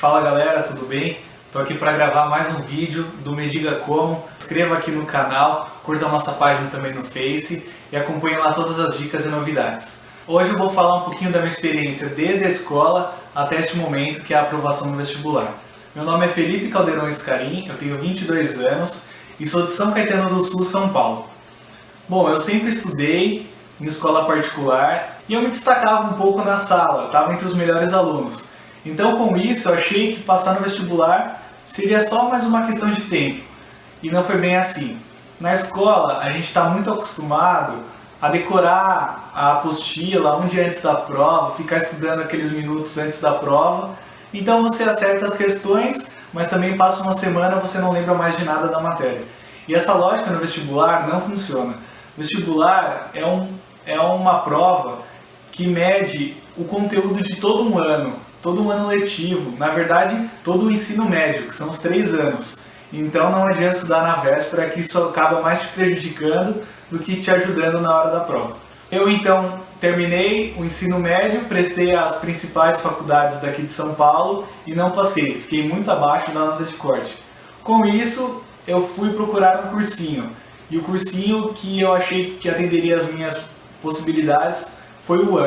Fala galera, tudo bem? Tô aqui para gravar mais um vídeo do Me Diga Como. Inscreva aqui no canal, curta a nossa página também no Face e acompanhe lá todas as dicas e novidades. Hoje eu vou falar um pouquinho da minha experiência desde a escola até este momento, que é a aprovação no vestibular. Meu nome é Felipe Caldeirão Escarim, eu tenho 22 anos e sou de São Caetano do Sul, São Paulo. Bom, eu sempre estudei em escola particular e eu me destacava um pouco na sala, estava entre os melhores alunos. Então, com isso, eu achei que passar no vestibular seria só mais uma questão de tempo. E não foi bem assim. Na escola, a gente está muito acostumado a decorar a apostila um dia antes da prova, ficar estudando aqueles minutos antes da prova. Então você acerta as questões, mas também passa uma semana e você não lembra mais de nada da matéria. E essa lógica no vestibular não funciona. O vestibular é uma prova que mede o conteúdo de todo um ano letivo, na verdade todo o ensino médio, que são os 3 anos. Então não adianta estudar na véspera, que isso acaba mais te prejudicando do que te ajudando na hora da prova. Eu então terminei o ensino médio, prestei as principais faculdades daqui de São Paulo e não passei, fiquei muito abaixo da nota de corte. Com isso eu fui procurar um cursinho, e o cursinho que eu achei que atenderia as minhas possibilidades foi o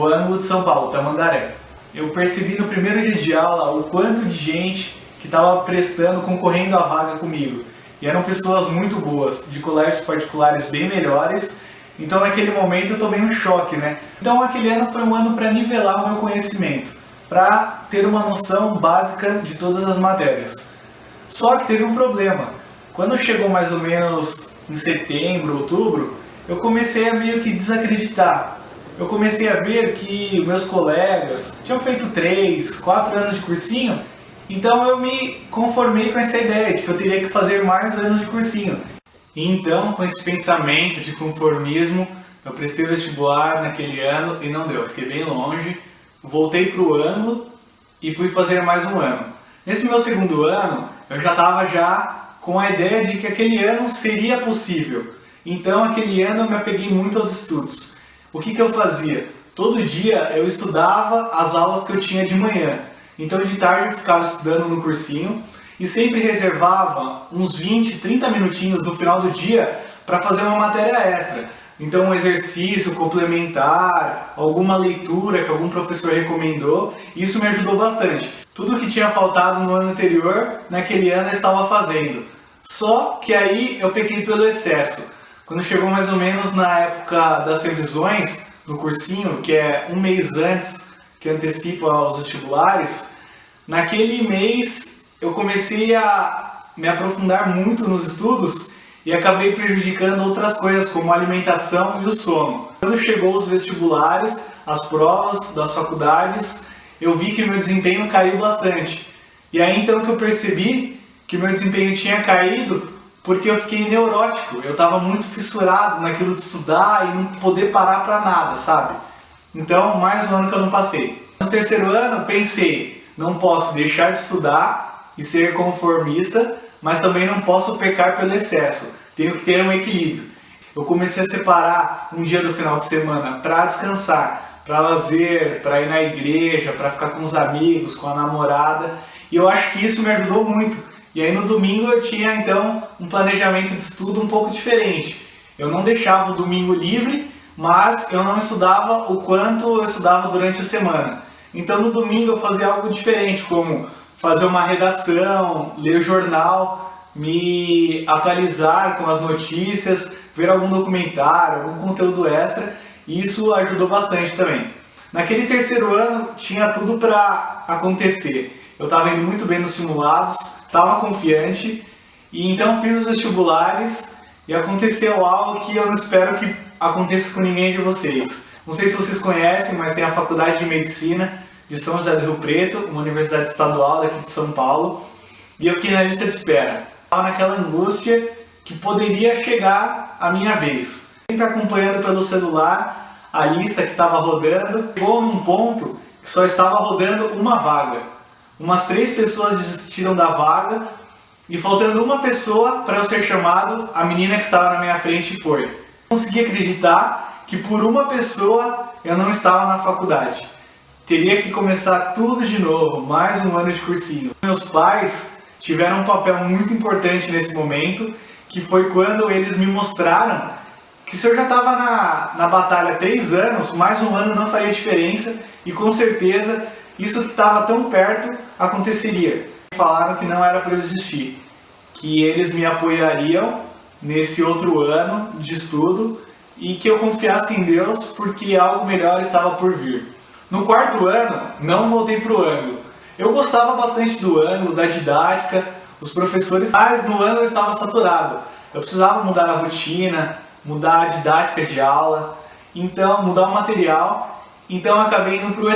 ângulo de São Paulo, Tamandaré. Eu percebi no primeiro dia de aula o quanto de gente que estava prestando, concorrendo à vaga comigo. E eram pessoas muito boas, de colégios particulares bem melhores. Então naquele momento eu tomei um choque, né? Então aquele ano foi um ano para nivelar o meu conhecimento, para ter uma noção básica de todas as matérias. Só que teve um problema. Quando chegou mais ou menos em setembro, outubro, eu comecei a meio que desacreditar. Eu comecei a ver que meus colegas tinham feito 3, 4 anos de cursinho, então eu me conformei com essa ideia de que eu teria que fazer mais anos de cursinho. E então, com esse pensamento de conformismo, eu prestei o vestibular naquele ano e não deu, fiquei bem longe, voltei para o ângulo e fui fazer mais um ano. Nesse meu segundo ano, eu já estava com a ideia de que aquele ano seria possível. Então, aquele ano eu me apeguei muito aos estudos. O que eu fazia? Todo dia eu estudava as aulas que eu tinha de manhã. Então de tarde eu ficava estudando no cursinho e sempre reservava uns 20, 30 minutinhos no final do dia para fazer uma matéria extra. Então um exercício complementar, alguma leitura que algum professor recomendou, isso me ajudou bastante. Tudo que tinha faltado no ano anterior, naquele ano eu estava fazendo. Só que aí eu pequei pelo excesso. Quando chegou mais ou menos na época das revisões no cursinho, que é um mês antes, que antecipa aos vestibulares, naquele mês eu comecei a me aprofundar muito nos estudos e acabei prejudicando outras coisas, como a alimentação e o sono. Quando chegou os vestibulares, as provas das faculdades, eu vi que meu desempenho caiu bastante. E aí então que eu percebi que meu desempenho tinha caído porque eu fiquei neurótico, eu estava muito fissurado naquilo de estudar e não poder parar para nada, sabe? Então, mais um ano que eu não passei. No terceiro ano, pensei, não posso deixar de estudar e ser conformista, mas também não posso pecar pelo excesso, tenho que ter um equilíbrio. Eu comecei a separar um dia do final de semana para descansar, para lazer, para ir na igreja, para ficar com os amigos, com a namorada, e eu acho que isso me ajudou muito. E aí no domingo eu tinha então um planejamento de estudo um pouco diferente. Eu não deixava o domingo livre, mas eu não estudava o quanto eu estudava durante a semana. Então no domingo eu fazia algo diferente, como fazer uma redação, ler jornal, me atualizar com as notícias, ver algum documentário, algum conteúdo extra, e isso ajudou bastante também. Naquele terceiro ano tinha tudo para acontecer. Eu estava indo muito bem nos simulados, estava confiante, e então fiz os vestibulares e aconteceu algo que eu não espero que aconteça com ninguém de vocês. Não sei se vocês conhecem, mas tem a Faculdade de Medicina de São José do Rio Preto, uma universidade estadual daqui de São Paulo, e eu fiquei na lista de espera. Estava naquela angústia que poderia chegar a minha vez. Sempre acompanhando pelo celular a lista que estava rodando, chegou num ponto que só estava rodando uma vaga. Umas 3 pessoas desistiram da vaga e faltando uma pessoa para eu ser chamado, a menina que estava na minha frente foi. Consegui acreditar que por uma pessoa eu não estava na faculdade. teria que começar tudo de novo, mais um ano de cursinho. Meus pais tiveram um papel muito importante nesse momento, que foi quando eles me mostraram que se eu já estava na batalha há 3 anos, mais um ano não faria diferença e com certeza isso que estava tão perto aconteceria. Falaram que não era para eu desistir, que eles me apoiariam nesse outro ano de estudo e que eu confiasse em Deus porque algo melhor estava por vir. No 4º ano, não voltei para o ângulo. Eu gostava bastante do ângulo, da didática, os professores, mas no ângulo eu estava saturado. Eu precisava mudar a rotina, mudar a didática de aula, então mudar o material, então eu acabei indo para o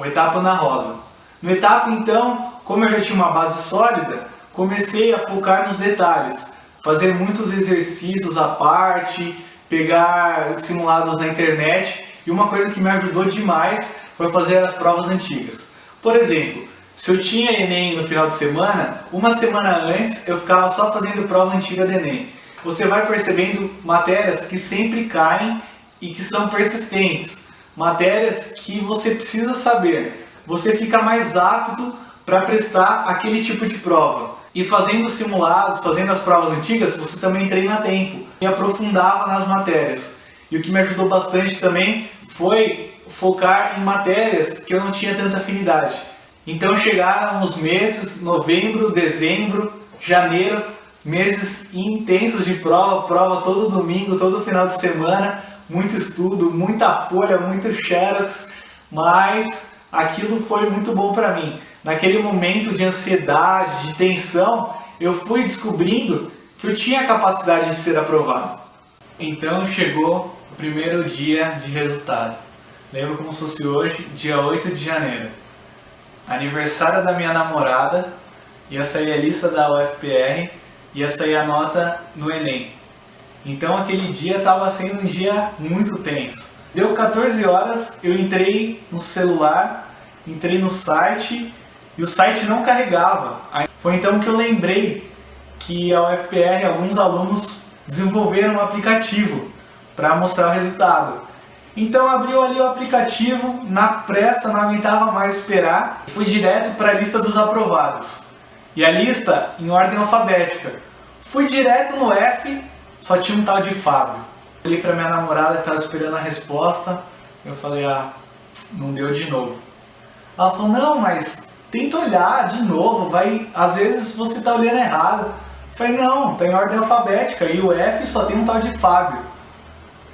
etapa Ana Rosa. No etapa, então, como eu já tinha uma base sólida, comecei a focar nos detalhes, fazer muitos exercícios à parte, pegar simulados na internet, e uma coisa que me ajudou demais foi fazer as provas antigas. Por exemplo, se eu tinha Enem no final de semana, uma semana antes eu ficava só fazendo prova antiga do Enem. Você vai percebendo matérias que sempre caem e que são persistentes, matérias que você precisa saber. Você fica mais apto para prestar aquele tipo de prova. E fazendo simulados, fazendo as provas antigas, você também treina a tempo e aprofundava nas matérias. E o que me ajudou bastante também foi focar em matérias que eu não tinha tanta afinidade. Então chegaram os meses, novembro, dezembro, janeiro, meses intensos de prova todo domingo, todo final de semana, muito estudo, muita folha, muito xerox, mas aquilo foi muito bom para mim. Naquele momento de ansiedade, de tensão, eu fui descobrindo que eu tinha a capacidade de ser aprovado. Então chegou o primeiro dia de resultado. Lembro como se fosse hoje, dia 8 de janeiro. Aniversário da minha namorada, ia sair a lista da UFPR, ia sair a nota no Enem. Então aquele dia estava sendo um dia muito tenso. Deu 14 horas, eu entrei no celular, entrei no site e o site não carregava. Foi então que eu lembrei que a UFPR, alguns alunos desenvolveram um aplicativo para mostrar o resultado. Então abriu ali o aplicativo, na pressa, não aguentava mais esperar, fui direto para a lista dos aprovados. E a lista em ordem alfabética. Fui direto no F, só tinha um tal de Fábio. Olhei para minha namorada que estava esperando a resposta, eu falei, não deu de novo. Ela falou, não, mas tenta olhar de novo, às vezes você está olhando errado. Eu falei, não, está em ordem alfabética e o F só tem um tal de Fábio.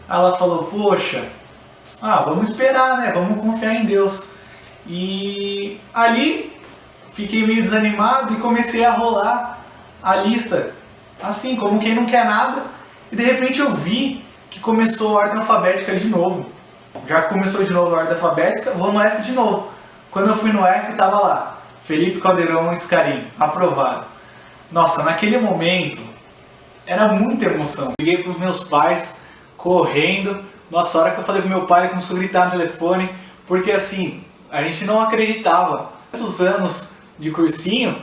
Ela falou, poxa, vamos esperar, né? Vamos confiar em Deus. E ali fiquei meio desanimado e comecei a rolar a lista, assim, como quem não quer nada. E de repente eu vi que começou a ordem alfabética de novo. Já começou de novo a ordem alfabética, vou no F de novo. Quando eu fui no F, estava lá, Felipe Caldeirão Scarim, aprovado. Nossa, naquele momento, era muita emoção. Liguei para os meus pais, correndo. Nossa, a hora que eu falei pro meu pai, começou a gritar no telefone, porque assim, a gente não acreditava. Tantos anos de cursinho,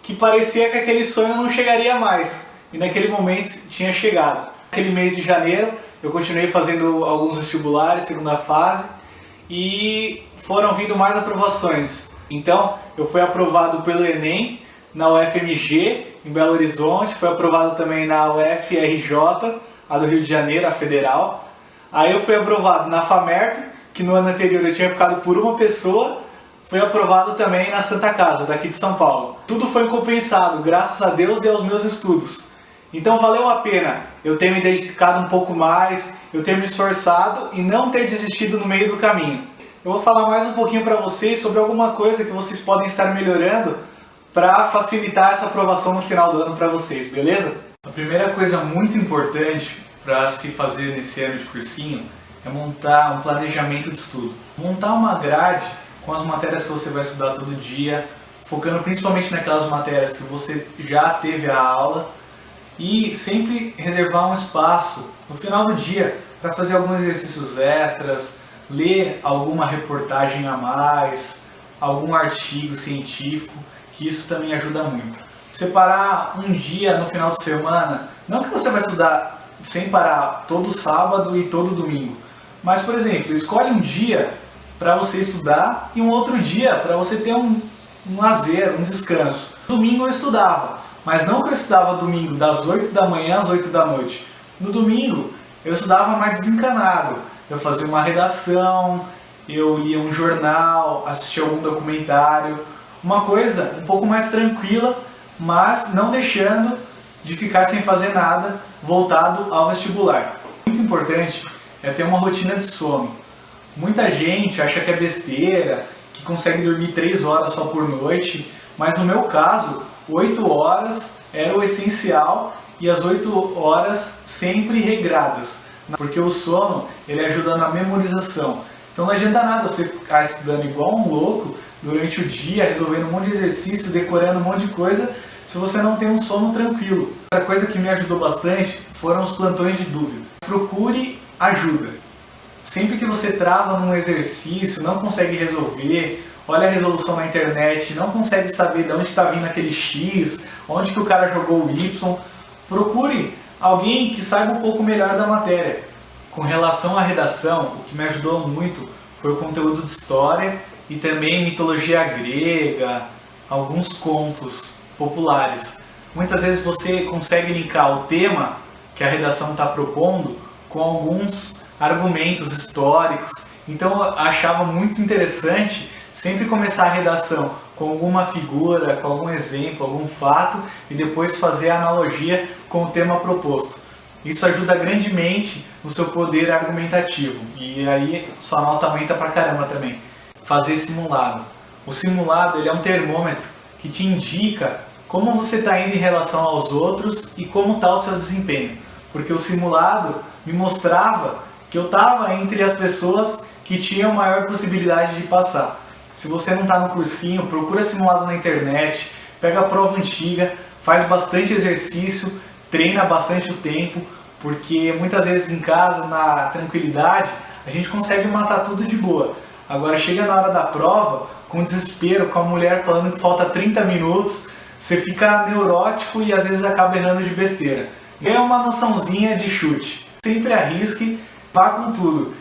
que parecia que aquele sonho não chegaria mais. E naquele momento tinha chegado. Naquele mês de janeiro, eu continuei fazendo alguns vestibulares, segunda fase, e foram vindo mais aprovações. Então, eu fui aprovado pelo Enem, na UFMG, em Belo Horizonte, fui aprovado também na UFRJ, a do Rio de Janeiro, a Federal. Aí eu fui aprovado na FAMERP, que no ano anterior eu tinha ficado por uma pessoa, fui aprovado também na Santa Casa, daqui de São Paulo. Tudo foi compensado, graças a Deus e aos meus estudos. Então valeu a pena eu ter me dedicado um pouco mais, eu ter me esforçado e não ter desistido no meio do caminho. Eu vou falar mais um pouquinho para vocês sobre alguma coisa que vocês podem estar melhorando para facilitar essa aprovação no final do ano para vocês, beleza? A primeira coisa muito importante para se fazer nesse ano de cursinho é montar um planejamento de estudo. Montar uma grade com as matérias que você vai estudar todo dia, focando principalmente naquelas matérias que você já teve a aula e sempre reservar um espaço no final do dia para fazer alguns exercícios extras, ler alguma reportagem a mais, algum artigo científico, que isso também ajuda muito. Separar um dia no final de semana, não que você vai estudar sem parar todo sábado e todo domingo, mas, por exemplo, escolhe um dia para você estudar e um outro dia para você ter um lazer, um descanso. Domingo eu estudava, mas não que eu estudava domingo das 8 da manhã às 8 da noite. No domingo eu estudava mais desencanado, eu fazia uma redação, eu lia um jornal, assistia algum documentário, uma coisa um pouco mais tranquila, mas não deixando de ficar sem fazer nada voltado ao vestibular. Muito importante é ter uma rotina de sono. Muita gente acha que é besteira, que consegue dormir 3 horas só por noite, mas no meu caso, 8 horas era o essencial e as 8 horas sempre regradas, porque o sono ele ajuda na memorização. Então não adianta nada você ficar estudando igual um louco durante o dia, resolvendo um monte de exercício, decorando um monte de coisa, se você não tem um sono tranquilo. Outra coisa que me ajudou bastante foram os plantões de dúvida. Procure ajuda. Sempre que você trava num exercício, não consegue resolver, olha a resolução na internet, não consegue saber de onde está vindo aquele X, onde que o cara jogou o Y, procure alguém que saiba um pouco melhor da matéria. Com relação à redação, o que me ajudou muito foi o conteúdo de história e também mitologia grega, alguns contos populares. Muitas vezes você consegue linkar o tema que a redação está propondo com alguns argumentos históricos. Então eu achava muito interessante sempre começar a redação com alguma figura, com algum exemplo, algum fato e depois fazer a analogia com o tema proposto. Isso ajuda grandemente no seu poder argumentativo e aí sua nota aumenta pra caramba também. Fazer simulado. O simulado ele é um termômetro que te indica como você está indo em relação aos outros e como está o seu desempenho. Porque o simulado me mostrava que eu estava entre as pessoas que tinham maior possibilidade de passar. Se você não está no cursinho, procura simulado na internet, pega a prova antiga, faz bastante exercício, treina bastante o tempo, porque muitas vezes em casa, na tranquilidade, a gente consegue matar tudo de boa. Agora chega na hora da prova, com desespero, com a mulher falando que falta 30 minutos, você fica neurótico e às vezes acaba errando de besteira. Ganha uma noçãozinha de chute. Sempre arrisque, vá com tudo.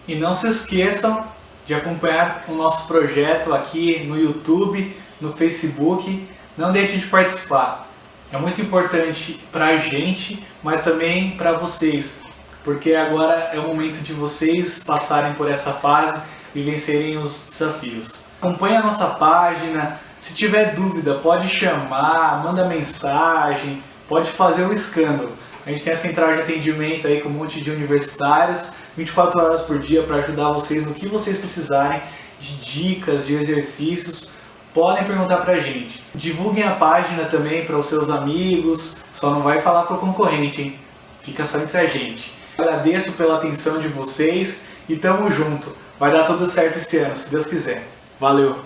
E não se esqueçam de acompanhar o nosso projeto aqui no YouTube, no Facebook. Não deixem de participar. É muito importante para a gente, mas também para vocês, porque agora é o momento de vocês passarem por essa fase e vencerem os desafios. Acompanhe a nossa página, se tiver dúvida pode chamar, manda mensagem, pode fazer o escândalo. A gente tem a central de atendimento aí com um monte de universitários, 24 horas por dia para ajudar vocês no que vocês precisarem, de dicas, de exercícios. Podem perguntar pra gente. Divulguem a página também para os seus amigos, só não vai falar pro concorrente, hein? Fica só entre a gente. Agradeço pela atenção de vocês e tamo junto. Vai dar tudo certo esse ano, se Deus quiser. Valeu!